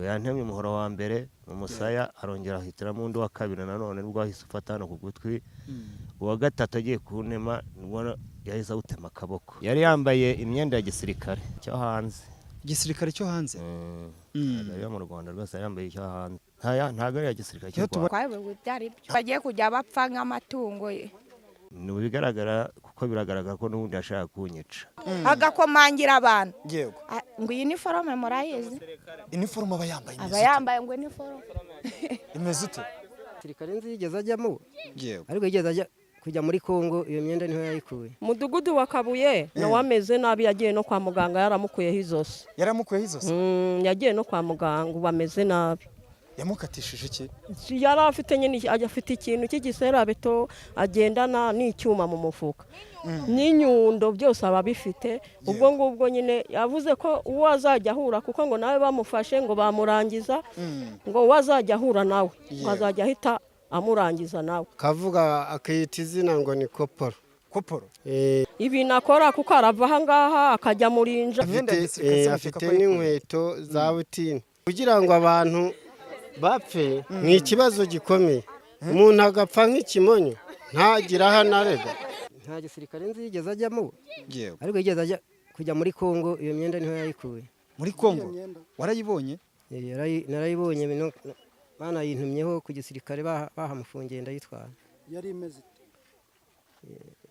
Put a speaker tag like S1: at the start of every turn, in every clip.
S1: yantemye umuhoro wa mbere mu musaya arongera ahitiramo undi wa kabiri nanone nubwo ahise ufata hano ku gutwi uwa gatatu agiye kuntema nibwo yahise awutema akaboko yari yambaye imyenda ya gisirikare cyo hanze
S2: igisirikare cyo hanze
S1: yari mu Rwanda rwose yambaye icyo hanze ntago ari ya gisirikare cyo
S3: bagiye kujya bapfa nk'amatungo ye
S1: ni bigaragara kuko biragaragara ko n'ubundi yashaka kunyica
S3: agakomangira abantu
S2: yego
S3: ngo iyi uniforme murayizi
S2: uniforme aba
S3: yambaye ngo uniforme
S2: imeze ute
S4: sirikare nzigeze ajyamo
S2: yego
S4: ariko yigeze ajya kujya muri Kongo iyo myenda niho yayikuye
S5: Mudugudu wa Kabuye nawe ameze nabi yagiye no kwa muganga yaramukuyeho izosi yagiye no kwa muganga bameze nabi
S2: yamukatishije iki
S5: yari afite nyine afite ikintu cy'igiserabeto agendana n'icyuma mu mufuka n'inyundo byose aba bifite ubwo ngubwo nyine yavuze ko uwo azajya ahura kuko ngo nawe bamufashe ngo bamurangiza ngo uwo azajya ahura nawe azajya ahita amurangiza nawe
S4: kavuga akiyita izina ngo ni koporo
S5: ibintu akora kuko arava aha ngaha akajya murinja
S4: afite n'inkweto za butini kugira ngo abantu bapfe ni ikibazo gikomeye umuntu agapfa nk'ikimonyo ntagira aho anarega nta gisirikare nzigeze ajyamo ariko yigeze ajya kujya muri Kongo iyo myenda niho yayikuye
S2: muri Kongo warayibonye
S4: narayibonye banayintumyeho ku gisirikare bahamufungiye ndayitwara
S6: yari imeze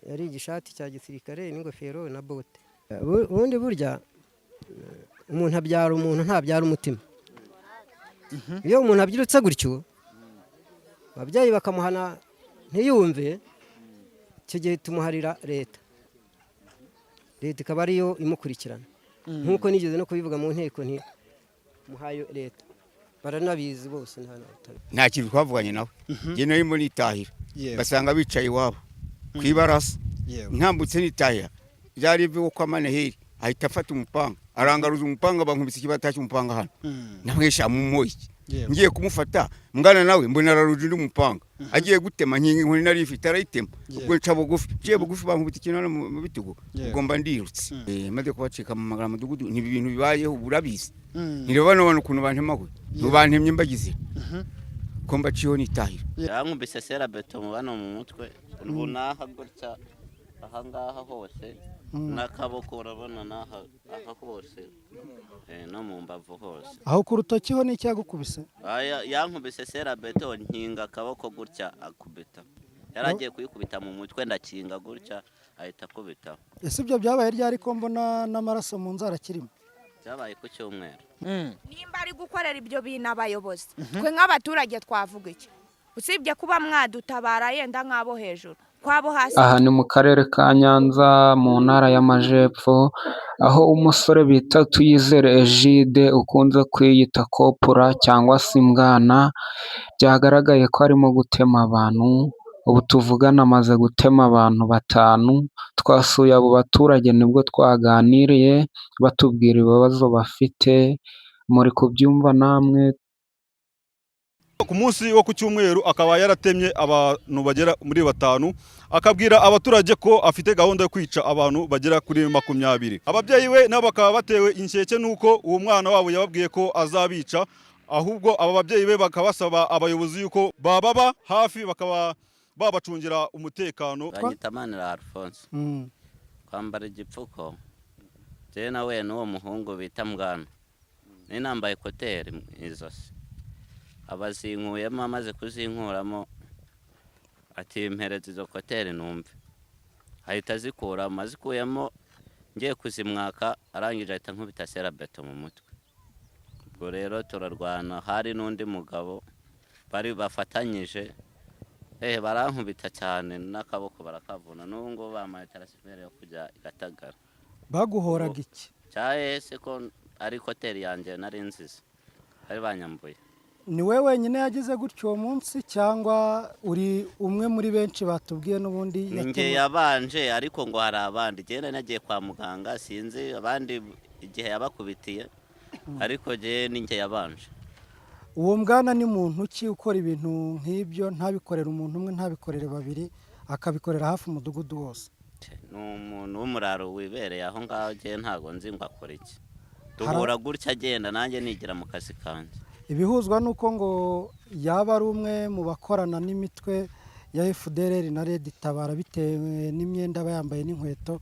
S4: yari igishati cya gisirikare n'ingofero na bote ubundi burya umuntu abyara umuntu ntabyara umutima iyo umuntu abyirutse gutyo ababyeyi bakamuhana ntiyumve icyo gihe tumuharira leta ikaba ariyo imukurikirana nk'uko nigeze no kubivuga mu nteko muhaye leta baranabizi bose
S7: nta kintu twavuganye nawe njye narimo nitahira basanga bicaye iwabo ku ibarasa ntambutse nitahira byari bivuga ko amaneheri ahita afata umupanga arangaruza umupanga bankubise ikibata cy'umupanga hano namwesha mu moyi ngiye kumufata mngana nawe mbona araruje ndi umupanga agiye gutema nkingi nkoni nari ifite arayitema ubwo nca bugufi bankubita ikintu mu bitugu ugomba ndirutse maze kubacika mu magara mudugudu ni ibintu bibayeho burabizi nirabana abantu kuntu bantemaguye nubantemye mbagize ko mbaciyo nitahira
S8: yankubise serabeto mu bano mu mutwe unaha gutya aha ngaha hose n'akaboko urabona n'aha hose no mu mbavu hose
S6: aho ku rutoki ho n'icyagukubise
S8: yankubise serabeto nkinga akaboko gutya akubita yaragiye kuyikubita mu mutwe ndakinga gutya ahita akubita
S6: ese ibyo byabaye ryari ko mbona n'amaraso mu nzara kirimo
S8: byabaye ku cyumweru
S3: nimba ari gukorera ibyo bintu abayobozi twe nk'abaturage twavuga iki usibye kuba mwadutabara yenda nk'abo hejuru
S9: aha ni mu karere ka Nyanza mu ntara y'Amajepfo aho umusore bita Tuyizere Egide ukunze kwiyita kopura cyangwa se imbwana byagaragaye ko arimo gutema abantu ubu tuvugana amaze gutema abantu 5 twasuye abo baturage nibwo twaganiriye batubwira ibibazo bafite muri kubyumva namwe
S10: ku munsi wo ku cyumweru akaba yaratemye abantu bagera muri 5 akabwira abaturage ko afite gahunda yo kwica abantu bagera kuri 20 ababyeyi we nabo bakaba batewe inshyeke nuko uwo mwana wabo yababwiye ko azabica ahubwo aba babyeyi be bakabasaba abayobozi yuko bababa hafi bakaba babacungira umutekano
S8: Ganyitamanira Alphonse kwambara igipfuko je nawe n'uwo muhungu bita Mbwana ni nambaye koteri izosi abazinkuyemo amaze kuzinkuramo ati impereza izo koteri numve ahita zikura amazikuyemo ngiye kuzimwaka arangije ahita nkubita serabeto mu mutwe ubwo rero turarwana hari n'undi mugabo bari bafatanyije barankubita cyane n'akaboko barakavuna n'ubu ngo bamaye tarasifere yo kujya igatagara
S6: baguhoraga iki
S8: cyahese ko ari koteri yanjye nari nziza bari banyambuye
S6: ni we wenyine yagize gutyo uwo munsi cyangwa uri umwe muri benshi batubwiye n'ubundi
S8: nge yabanje ariko ngo hari abandi genda nagiye kwa muganga sinzi abandi igihe yabakubitiye ariko je ninge yabanje
S6: uwo Mbwana ni muntu ki ukora ibintu nk'ibyo ntabikorera umuntu umwe ntabikorere babiri akabikorera hafi umudugudu wose
S8: n'umuntu w'umuraro wibereye aho ngaho je ntago nzi ngo akora iki duhura gutya agenda nanjye nigira mu kazi kanjye.
S6: ibihuzwa nuko ngo yaba ari umwe mu bakorana n'imitwe ya FDLR na Red Tabara bitewe n'imyenda aba yambaye n'inkweto.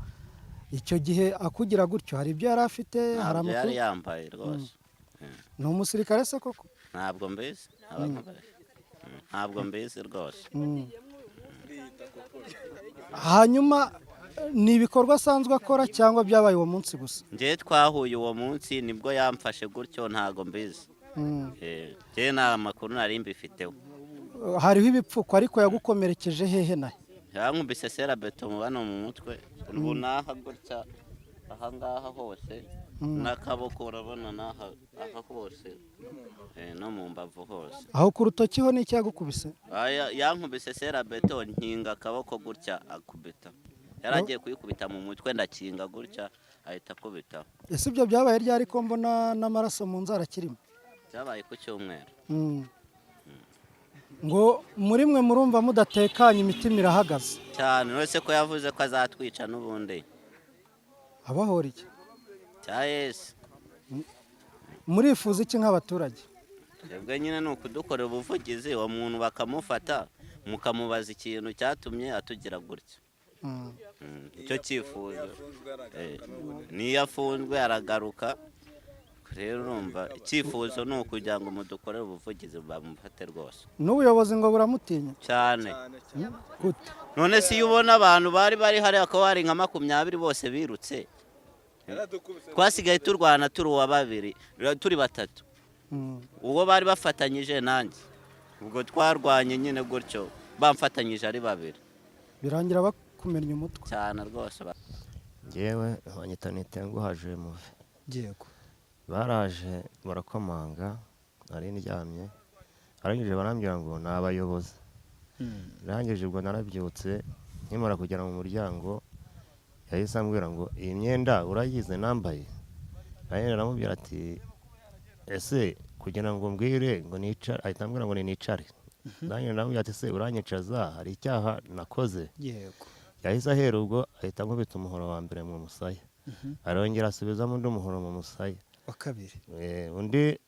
S6: Icyo gihe akugira gutyo hari ibyo yari afite, hari
S8: amakuru yari yambaye rwose.
S6: Ni umusirikare se koko?
S8: Ntabwo mbizi, ntabwo mbizi rwose.
S6: Hanyuma ni ibikorwa asanzwe akora cyangwa byabaye uwo munsi gusa?
S8: Njye twahuye uwo munsi nibwo yamfashe gutyo, ntabwo mbizi. Njye nta makuru nari mbifiteho.
S6: Hariho ibipfuko ariko yagukomerekeje hehe nahe?
S8: Yankubise serabeto mu bano mu mutwe, ubu naha gutya aha ngaha hose n'akaboko urabona naha hose no mu mbavu hose.
S6: Aho ku rutoki ho n'iki yagukubise?
S8: Yankubise serabeto nkinga akaboko gutya akubita. Yaragiye kuyikubita mu mutwe ndakinga gutya ahita akubita.
S6: Ese ibyo byabaye ryari ko mbona n'amaraso mu nzara kirimo?
S8: Byabaye ku cyumweru.
S6: Ngo muri mwe murumva mudatekanye imitima irahagaze
S8: cyane, wese ko yavuze ko azatwica n'ubundi.
S6: Abahora iki?
S8: Cya Yesu.
S6: Murifuza iki nk'abaturage?
S8: Twebwe nyine ni ukudukorera ubuvugizi, uwo muntu bakamufata mukamubaza ikintu cyatumye atugira gutya. Icyo cyifuzo niyo afunzwe aragaruka. Rero urumva icyifuzo ni ukugira ngo mudukorere ubuvugizi bamufate rwose.
S6: N'ubuyobozi ngo buramutinya
S8: cyane.
S6: Gute?
S8: None si ubona abantu bari hari akaba hari nka 20 bose birutse. Twasigaye turwana turi uwa babiri, turi batatu. Uwo bari bafatanyije nanjye. Ubwo twarwanye nyine gutyo bamfatanyije ari babiri.
S6: Birangira bakumenya umutwe.
S8: Cyane rwose.
S1: Ngewe abanyita nitenguhaje muve.
S2: Yego.
S1: Baraje barakomanga ari ndyamye, arangije barambwira ngo ni abayobozi. Rangije ubwo narabyutse nkimara kugera mu muryango yahise ambwira ngo iyi myenda urayize nambaye. Nanjye naramubwira ati ese kugira ngo mbwire ngo nicare, ahita ambwira ngo nicare. Nanjye naramubwira ati se uranyicaza hari icyaha nakoze?
S2: Yego.
S1: Yahise ahera ubwo ahita nkubita umuhoro wa mbere mu musaya, arongera asubizamo undi muhoro mu musaya
S2: wa kabiri.
S1: Undi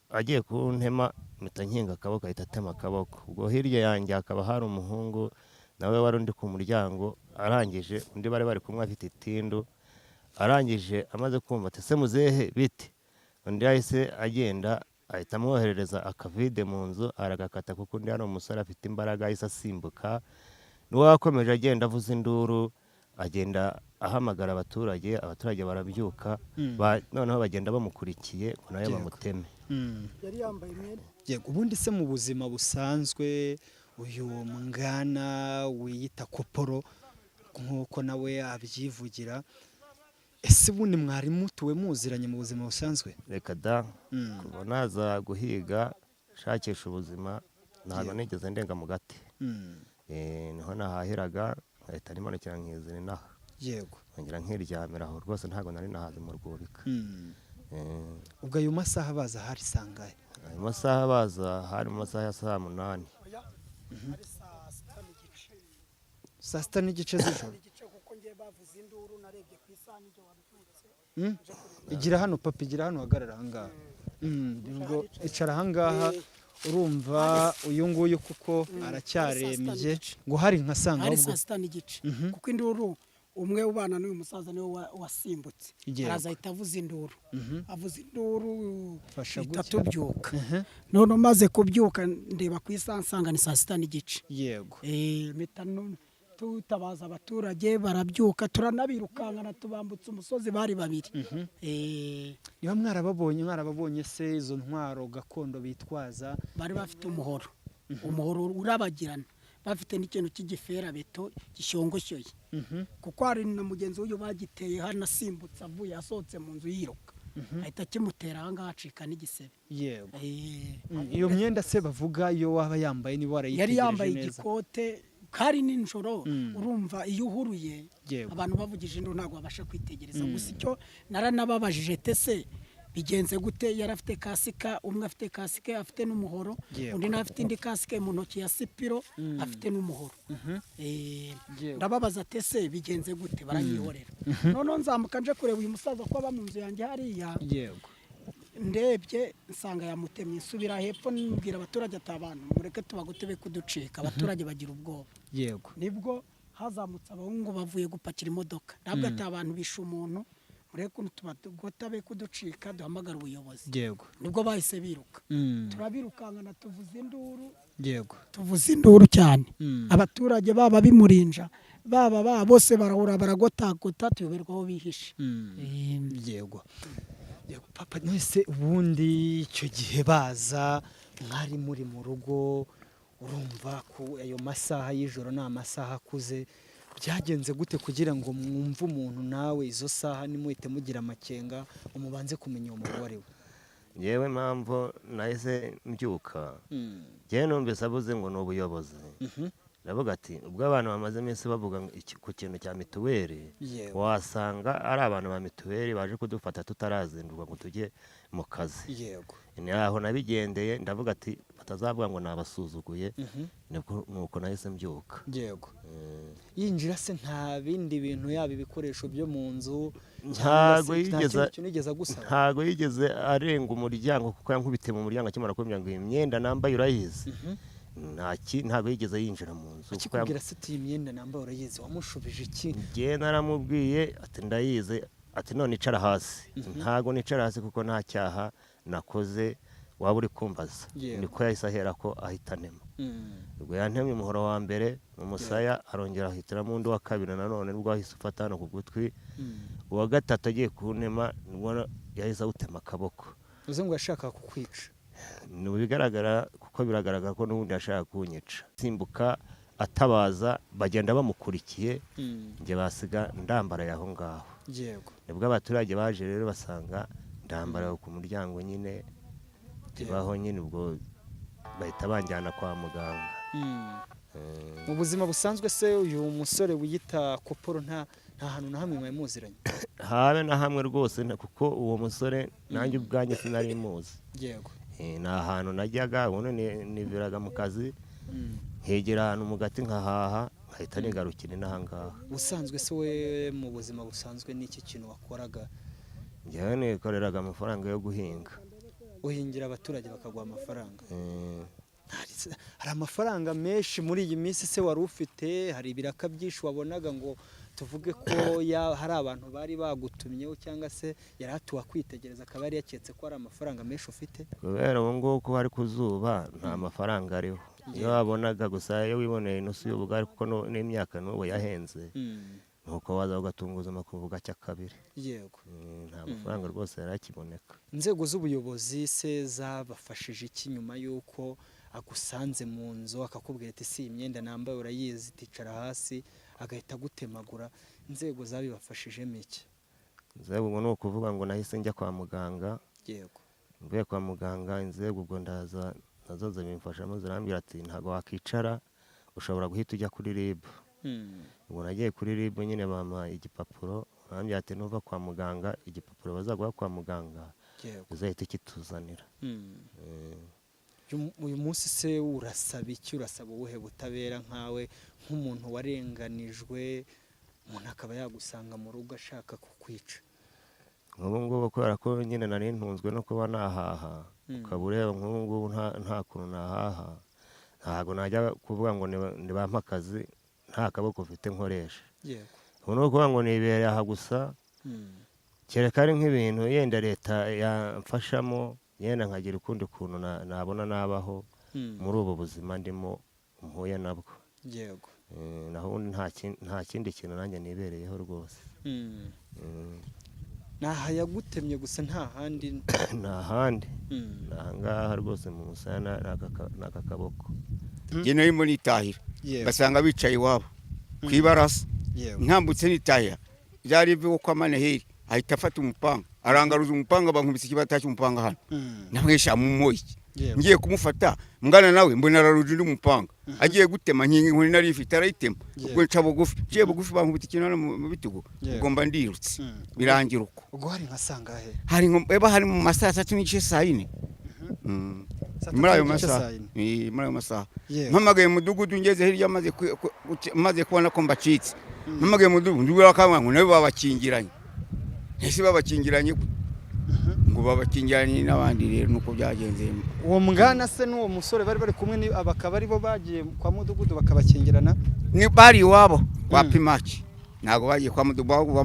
S1: agiye kuntema mpita nkinga akaboko ahita atema akaboko. Ubwo hirya yanjye hakaba hari umuhungu nawe wari undi ku muryango, arangije undi bari kumwe afite itindu, arangije amaze kumva ati se muzehe biti, undi yahise agenda ahita amwoherereza akavide mu nzu aragakata kuko undi ari umusore afite imbaraga, ahise asimbuka. N'uwo yakomeje agenda avuza induru, agenda ahamagara abaturage barabyuka, noneho bagenda bamukurikiye ngo nawe bamuteme.
S6: Yari yambaye imyenda.
S2: Yego. Ubundi se mu buzima busanzwe uyu mwana wiyita Koporo nk'uko nawe abyivugira, ese ubundi mwari mutuwe muziranye mu buzima busanzwe?
S1: Reka da, kuva naza guhiga shakisha ubuzima ntabwo nigeze ndenga mu gati. Niho nahahiraga ahita nimanukira nkizina inaha.
S2: Yego.
S1: Ngira nkiryamira aho rwose ntabwo nari nahaze mu rwubika.
S2: Ubwo ayo masaha baza hari sangahe?
S1: Ayo masaha baza hari mu masaha ya saa 8.
S2: Saa 6 n'igice z'ijoro. Igira hano papa, igira hano hagarara ahangaha. Ubwo icara ahangaha urumva uyu nguyu kuko aracyarembye ngo hari nka sanga
S11: ahubwo. Hari saa 6 n'igice kuko induru umwe ubana n'uyu musaza niwe wasimbutse, araza ahita avuza induru. Avuza induru itatubyuka. None maze kubyuka ndeba ku isaha nsanga ni saa 6 n'igice.
S2: Yego.
S11: Tutabaza abaturage barabyuka turanabirukankana tubambutse umusozi bari babiri.
S2: Niba mwarababonye se izo ntwaro gakondo bitwaza?
S11: Bari bafite umuhoro urabagirana, bafite n'ikintu cy'igifera beto gishongoshoye. Kuko hari na mugenzi w'uyu bagiteye hano asimbutse avuye asohotse mu nzu yiruka, ahita kimutera ahangaha acika n'igisebe.
S2: Yego. Iyo myenda se bavuga iyo waba yambaye niba warayitegereje neza?
S11: Yari yambaye igikote kari ninjoro. Urumva iyo uhuruye abantu bavugije induru ntabwo babasha kwitegereza. Gusa icyo naranababajije tese bigenze gute yari afite kasika, umwe afite kasike afite n'umuhoro, undi nawe afite indi kasike mu ntoki ya sipiro afite n'umuhoro. Ndababaza ati ese bigenze gute, barayihorera. Noneho nzamuka nje kureba uyu musaza ko aba mu nzu yanjye hariya, ndebye nsanga yamutemye, nsubira hepfo nibwira abaturage ati abantu mureke tubagutebe kuducika, abaturage bagira ubwoba. Nibwo hazamutse abahungu bavuye gupakira imodoka, ntabwo ati abantu bishe umuntu, mureke ukuntu tubagutebe kuducika, duhamagara ubuyobozi. Nibwo bahise biruka, turabirukangana tuvuza induru, tuvuza induru cyane. Abaturage baba bimurinja baba bose barahura baragotagota, tuyoberwa aho bihishe.
S2: Papa nese ubundi icyo gihe baza mwari muri mu rugo, urumva ko ayo masaha y'ijoro ni amasaha akuze, byagenze gute kugira ngo mwumve umuntu nawe izo saha nimuhite mugira amakenga umubanze kumenya uwo mugore we?
S1: Yewe mpamvu nahise mbyuka, njyewe numvise avuze ngo ni ubuyobozi. Ndavuga ati ubwo abantu bamaze iminsi bavuga ku kintu cya mituweli, wasanga ari abantu ba mituweli baje kudufata tutarazindurwa ngo tujye mu kazi. Ni aho nabigendeye, ndavuga ati batazavuga ngo nabasuzuguye, nuko nahise mbyuka.
S2: Yinjira se nta bindi bintu yaba ibikoresho byo mu nzu,
S1: ntago yigeze arenga umuryango, kuko yankubite mu muryango akimara kumbwira ngo iyi myenda nambaye urayizi. Ntago yigeze yinjira mu nzu.
S2: Akikubwira se ati iyi myenda nambaye urayizi, wamushubije iki?
S1: Njye naramubwiye ati ndayizi, ati none icara hasi. Ntago nicara hasi kuko nta cyaha nakoze waba uri kumbaza. Niko yahise ahera ko ahita antema. Ubwo yantemye umuhoro wa mbere mu musaya, arongera ahitiramo undi wa kabiri nanone, nibwo ahise ufata hano ku gutwi. Uwa gatatu agiye kuntema nibwo yahise awutema akaboko.
S2: Uze ngo yashaka kukwica?
S1: Bigaragara kuko biragaragara ko n'ubundi yashaka kunyica. Simbuka atabaza, bagenda bamukurikiye, njye basiga ndambaraye aho ngaho. Nibwo abaturage baje rero basanga ndambaraye ku muryango nyine, baho nyine, ubwo bahita banjyana kwa muganga.
S2: Mu buzima busanzwe se uyu musore wiyita Koporo nta hantu na hamwe mwamuziranye?
S1: Habe na hamwe rwose, kuko uwo musore nanjye ubwanjye sinari muzi. Ni ahantu najyaga, ubundi niviraga mu kazi, nkegera ahantu mu gati nkahaha, nkahita nigarukira inaha ngaha.
S2: Ubusanzwe se we mu buzima busanzwe n'iki kintu wakoraga?
S1: Njyewe nikoreraga amafaranga yo guhinga.
S2: Uhingira abaturage bakaguha amafaranga? Hari amafaranga menshi muri iyi minsi se wari ufite? Hari ibiraka byinshi wabonaga ngo tuvuge ko hari abantu bari bagutumyeho, cyangwa se yari atuwa kwitegereza akaba yari yaketse ko hari amafaranga menshi ufite?
S1: Kubera ubu ngubu ko hari ku zuba nta mafaranga ariho. Iyo wabonaga gusa, iyo wiboneye inusu y'ubugari, kuko n'imyaka n'ubu yahenze, nuko waza ugatunguza amakuru gacya kabiri. Nta mafaranga rwose yari akiboneka.
S2: Inzego z'ubuyobozi se zabafashije iki nyuma y'uko agusanze mu nzu akakubwira ati si imyenda nambaye urayizi, ticara hasi, agahita agutemagura? Inzego zabibafashijemo iki?
S1: Inzego ubu ni ukuvuga ngo nahise njya kwa muganga. Mvuye kwa muganga, inzego ubwo ndaza nazo zibimfashamo, zirambwira ati ntabwo wakicara, ushobora guhita ujya kuri RIB. Ubwo nagiye kuri RIB nyine, bampa igipapuro, barambwira ati nuva kwa muganga, igipapuro bazaguha kwa muganga uzahita kituzanira.
S2: Uyu munsi se urasaba iki? Urasaba ubuhe butabera nkawe nk'umuntu warenganijwe, umuntu akaba yagusanga mu rugo ashaka kukwica?
S1: Nk'ubu ngubu kubera ko nyine nari ntunzwe no kuba nahaha, ukaba ureba nk'ubu ngubu nta kuntu nahaha, ntabwo najya kuvuga ngo nibampe akazi nta kaboko mfite nkoresha. Ubu ni ukuvuga ngo nibereye aha gusa, kereka ari nk'ibintu yenda leta yamfashamo, yenda nkagira ukundi kuntu nabona nabaho muri ubu buzima ndimo mpuye nabwo. Naho nta kindi kintu nanjye nibereyeho rwose.
S2: Naha yagutemye gusa nta handi?
S1: Nta handi, aha ngaha rwose mu musaya n'aka kaboko.
S7: Njye narimo nitahira, basanga bicaye iwabo ku ibarasa, ntambutse nitahira, byari bivuga ko amaneheri ahita afata umupanga, arangaruza umupanga, bankubise ikibata cy'umupanga hano, namwesha mu moyi, ngiye kumufata mungana nawe mbona araruje undi mupanga agiye gutema nkingi nkoni nari ifite arayitema ubwo nca bugufi je bugufi bankubita ikintu mu bitugu ubwo mba ndirutse birangira uko
S2: ubwo hari nka sangahe
S7: hari hari mu masaha 3 n'igice saa 4 muri ayo masaha mpamagaye mudugudu ngeze hirya maze kubona ko mbacitse mpamagaye mudugudu ndubira kamangu nawe babakingiranye ese babakingiranye ngo babakingiranye n'abandi rero nuko byagenze
S2: uwo mwana se n'uwo musore bari kumwe ni abakaba ari bo bagiye kwa mudugudu bakabakingirana
S7: ni bari iwabo kwa Pimaki ntago bagiye kwa mudugudu